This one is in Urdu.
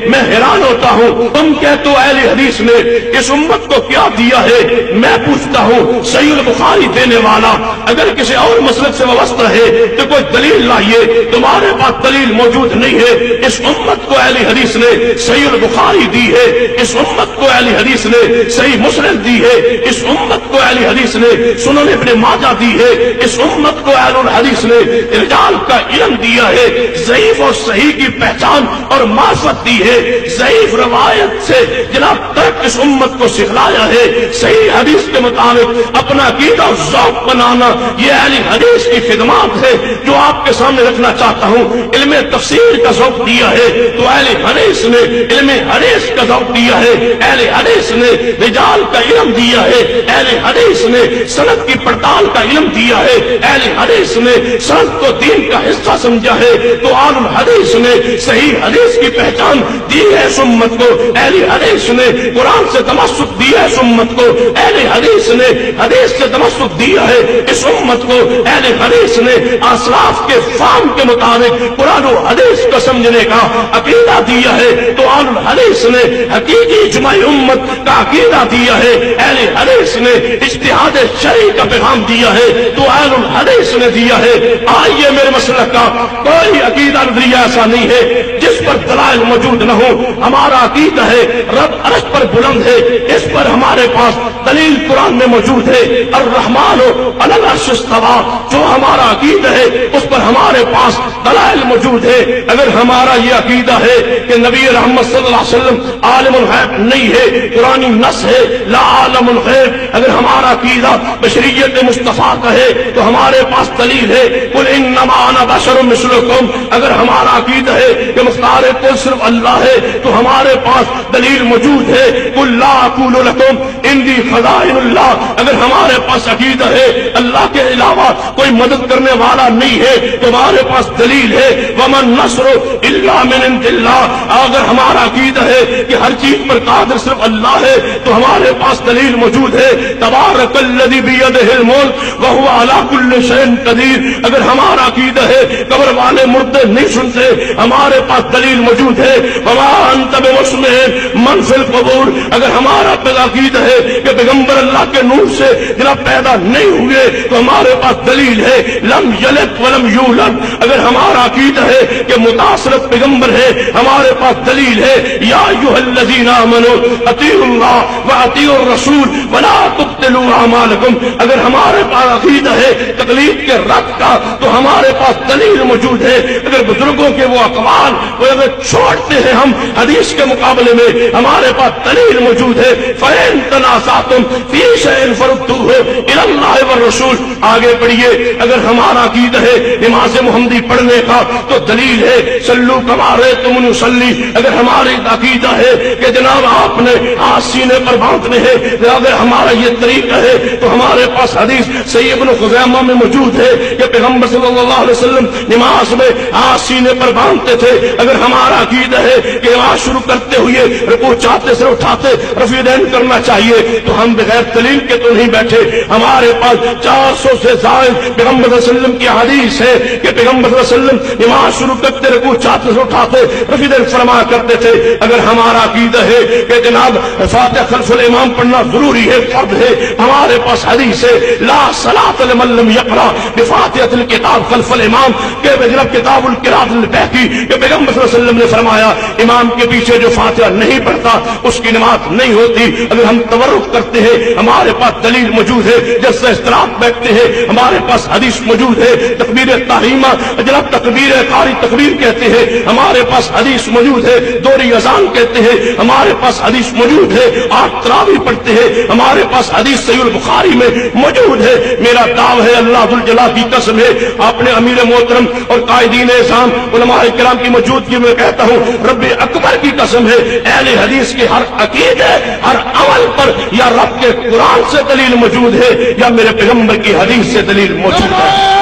میں حیران ہوتا ہوں، تم کہتے ہو اہل حدیث نے اس امت کو کیا دیا ہے؟ میں پوچھتا ہوں صحیح البخاری دینے والا اگر کسی اور مسلک سے وابستہ ہے تو کوئی دلیل لائیے، تمہارے پاس دلیل موجود نہیں ہے۔ اس امت کو اہل حدیث نے صحیح البخاری دی ہے، اس امت کو اہل حدیث نے صحیح مسلم دی ہے، اس امت کو اہل حدیث نے سنن ابن ماجہ دی ہے، اس امت کو اہل الحدیث نے رجال کا علم دیا ہے، ضعیف اور صحیح کی پہچان اور معرفت دی ہے، ضعیف روایت سے جناب ترک اس امت کو سکھلایا ہے، صحیح حدیث کے مطابق اپنا عقیدہ اور ذوق بنانا، یہ اہل حدیث کی خدمات ہے جو آپ کے سامنے رکھنا چاہتا ہوں۔ علم تفسیر کا ذوق دیا ہے تو اہل حدیث نے علم حدیث کا ذوق دیا ہے، اہل حدیث نے رجال کا علم دیا ہے، اہل حدیث نے سند کی پڑتال کا علم دیا ہے، اہل حدیث نے سند کو دین کا حصہ سمجھا ہے، تو اہل الحدیث نے صحیح حدیث کی پہچان دی ہے اس امت کو، اہل حدیث نے قرآن سے تمسک دیا ہے اس امت کو، اہل حدیث نے حدیث سے تمسک دیا ہے اس امت کو، اہل حدیث نے اسلاف کے فہم کے مطابق قرآن و حدیث کو سمجھنے کا عقیدہ دیا ہے، تو اہل الحدیث نے حقیقی اجماع امت کا عقیدہ دیا ہے، اہل حدیث نے اجتہاد شرعی کا پیغام دیا ہے تو اہل الحدیث نے دیا ہے۔ آئیے میرے مسلک کا کوئی عقیدہ نظریہ ایسا نہیں ہے جس پر دلائل موجود نہ ہو، ہمارا عقیدہ ہے رب عرش پر بلند ہے، اس پر ہمارے پاس دلیل قرآن میں موجود ہے، الرحمن علی العرش استویٰ، جو ہمارا عقیدہ ہے اس پر ہمارے پاس دلائل موجود ہے۔ اگر ہمارا یہ عقیدہ ہے کہ نبی رحمت صلی اللہ علیہ وسلم عالم الغیب نہیں ہے، قرآنی نص ہے لا عالم الغیب، اگر ہمارا عقیدہ بشریت مصطفیٰ کا ہے تو ہمارے پاس دلیل ہے قل انما انا بشر مثلکم، اگر ہمارا عقیدہ ہے کہ مختار کل صرف اللہ ہے تو ہمارے پاس دلیل موجود ہے قل لا اقول لکم عندی خزائن اللہ، اگر ہمارے پاس عقیدہ ہے اللہ کے علاوہ کوئی مدد کرنے والا نہیں ہے تو ہمارے پاس دلیل ہے ومن نصر الا من عند اللہ، اگر ہمارا عقیدہ ہے کہ ہر چیز پر قادر صرف اللہ ہے تو ہمارے پاس دلیل موجود ہے تبارک الذی بیدہ الملک وہو علی کل شیء قدیر، اگر ہمارا عقیدہ ہے قبر والے مردے نہیں سنتے ہمارے پاس دلیل موجود ہے وما انت بمسمع من فی القبور، اگر ہمارا عقیدہ ہے کہ پیغمبر اللہ کے نور سے جناب پیدا نہیں ہوئے تو ہمارے پاس دلیل ہے لم یلد ولم یولد، اگر ہمارا عقیدہ ہے کہ متاثرت پیغمبر ہے ہمارے پاس دلیل ہے یا ایھا الذین آمنوا اطیعوا اللہ واطیعوا الرسول ولا تبطلوا اعمالکم، اگر ہمارے پاس عقیدہ ہے تقلید کے رد کا تو ہمارے پاس دلیل موجود ہے، اگر بزرگوں کے وہ اقوال وہ اگر چھوڑتے ہیں ہم حدیث کے مقابلے میں ہمارے پاس دلیل موجود ہے فَإِن تَنَازَعْتُمْ فِي شَيْءٍ فَرُدُّوهُ إِلَى اللَّهِ وَالرَّسُولِ، آگے پڑھیے، اگر ہمارا عقیدہ ہے نماز محمدی پڑھنے کا تو دلیل ہے صلو کما رأیتمونی اصلی، اگر ہمارا عقیدہ ہے کہ جناب آپ نے ہاتھ سینے پر باندھنے ہیں، اگر ہمارا یہ طریقہ ہے تو ہمارے پاس حدیث صحیح ابن خزیمہ میں موجود ہے کہ پیغمبر صلی اللہ علیہ وسلم نماز میں ہاتھ سینے پر باندھتے تھے، اگر ہمارا عقیدہ ہے کہ نماز شروع کرتے ہوئے رکوع چاہتے سے اٹھاتے رفع دین کرنا چاہیے تو ہم بغیر دلیل کے تو نہیں بیٹھے، ہمارے پاس 400 سے زائد پیغمبر صلی اللہ علیہ وسلم کی حدیث ہے کہ پیغمبر صلی اللہ علیہ وسلم نماز شروع کرتے رکوع چاہتے سے اٹھاتے رفع دین فرمایا کرتے تھے، اگر ہمارا عقیدہ ہے کہ جناب فاتحہ خلف الامام پڑھنا ضروری ہے فرض ہے، ہمارے پاس حدیث ہے لا صلاۃ لمن لم یقرأ بفاتحۃ الکتاب خلف الامام، کہ جناب کتاب القراءۃ البیہقی کہ پیغمبر صلی اللہ علیہ وسلم نے فرمایا امام کے پیچھے جو فاتحہ نہیں پڑھتا اس کی نماز نہیں ہوتی، اگر ہم تورک کرتے ہیں ہمارے پاس دلیل موجود ہے، جلسہ استراحت بیٹھتے ہیں ہمارے پاس حدیث موجود ہے، تکبیر تحریمہ جناب تکبیر قاری تکبیر کہتے ہیں ہمارے پاس حدیث موجود ہے، دوہری اذان کہتے ہیں ہمارے پاس حدیث موجود ہے، 8 تراویح پڑھتے ہیں ہمارے پاس حدیث صحیح البخاری میں موجود ہے۔ میرا دعویٰ ہے اللہ ذوالجلال کی قسم ہے اپنے امیر محترم اور قائدین اعظام علماء کرام کی موجودگی میں کہتا ہوں رب اکبر کی قسم ہے اہل حدیث کے ہر عقیدے ہر عمل پر یا رب کے قرآن سے دلیل موجود ہے یا میرے پیغمبر کی حدیث سے دلیل موجود ہے۔